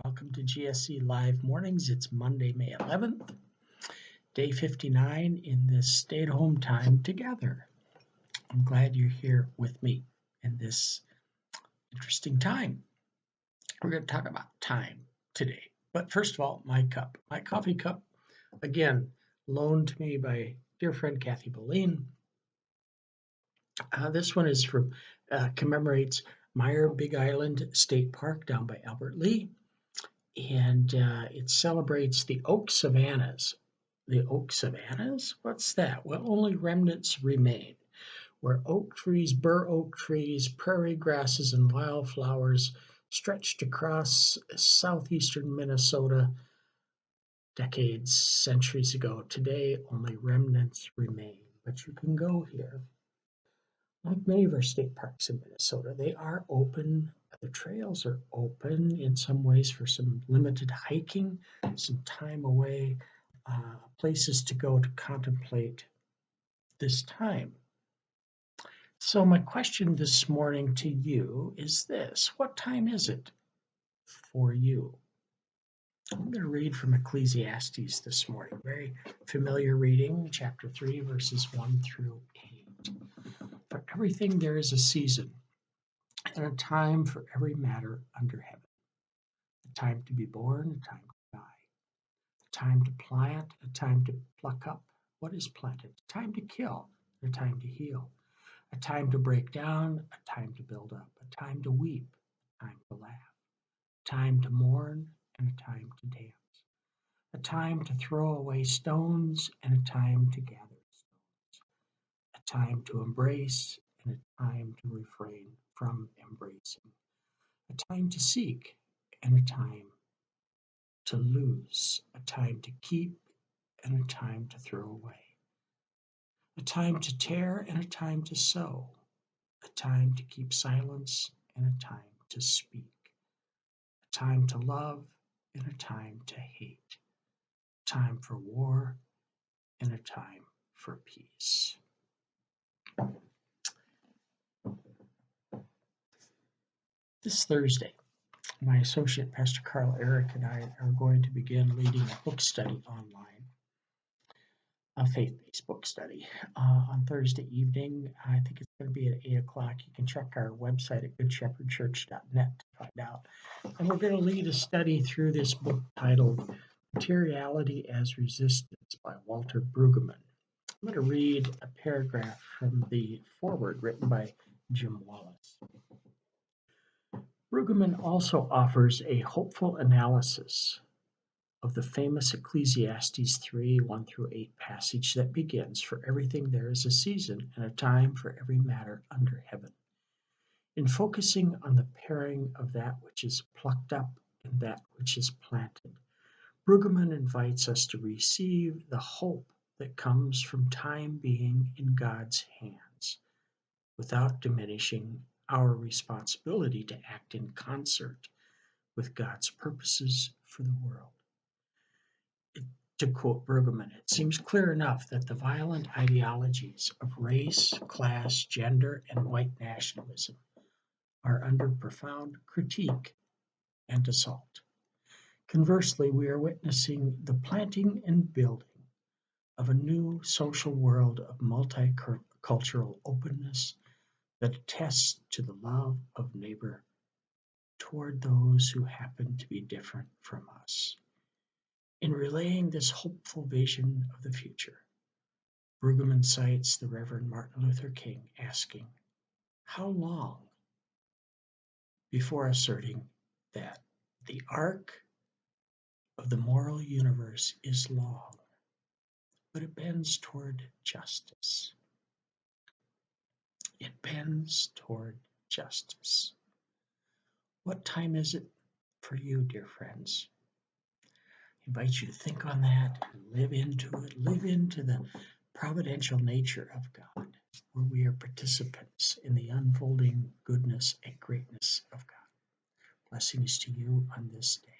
Welcome to GSC Live Mornings. It's Monday, May 11th, day 59 in this stay-at-home time together. I'm glad you're here with me in this interesting time. We're going to talk about time today. But first of all, my coffee cup, again, loaned to me by dear friend Kathy Boleyn. This one is from commemorates Meyer Big Island State Park down by Albert Lea. And it celebrates the oak savannas. The oak savannas? What's that? Well, only remnants remain, where oak trees, bur oak trees, prairie grasses, and wildflowers stretched across southeastern Minnesota decades, centuries ago. Today, only remnants remain. But you can go here. Like many of our state parks in Minnesota, they are open. The trails are open in some ways for some limited hiking, some time away, places to go to contemplate this time. So my question this morning to you is this: what time is it for you? I'm going to read from Ecclesiastes this morning, very familiar reading, chapter 3, verses 1 through 8. For everything there is a season, and a time for every matter under heaven. A time to be born, a time to die. A time to plant, a time to pluck up what is planted. A time to kill, a time to heal. A time to break down, a time to build up. A time to weep, a time to laugh. A time to mourn, and a time to dance. A time to throw away stones, and a time to gather stones. A time to embrace, and a time to refrain from embracing. A time to seek, and a time to lose, a time to keep, and a time to throw away, a time to tear, and a time to sow, a time to keep silence, and a time to speak, a time to love, and a time to hate, a time for war, and a time for peace. This Thursday, my associate, Pastor Carl Eric, and I are going to begin leading a book study online, a faith-based book study on Thursday evening. I think it's going to be at 8 o'clock. You can check our website at goodshepherdchurch.net to find out. And we're going to lead a study through this book titled Materiality as Resistance by Walter Brueggemann. I'm going to read a paragraph from the foreword written by Jim Wallace. Brueggemann also offers a hopeful analysis of the famous Ecclesiastes 3, 1 through 8 passage that begins, "For everything there is a season and a time for every matter under heaven." In focusing on the pairing of that which is plucked up and that which is planted, Brueggemann invites us to receive the hope that comes from time being in God's hands, without diminishing our responsibility to act in concert with God's purposes for the world. To quote Brueggemann, it seems clear enough that the violent ideologies of race, class, gender, and white nationalism are under profound critique and assault. Conversely, we are witnessing the planting and building of a new social world of multicultural openness that attests to the love of neighbor toward those who happen to be different from us. In relaying this hopeful vision of the future, Brueggemann cites the Reverend Martin Luther King asking, "How long?" before asserting that the arc of the moral universe is long, but it bends toward justice. It bends toward justice. What time is it for you, dear friends? I invite you to think on that and live into it. Live into the providential nature of God, where we are participants in the unfolding goodness and greatness of God. Blessings to you on this day.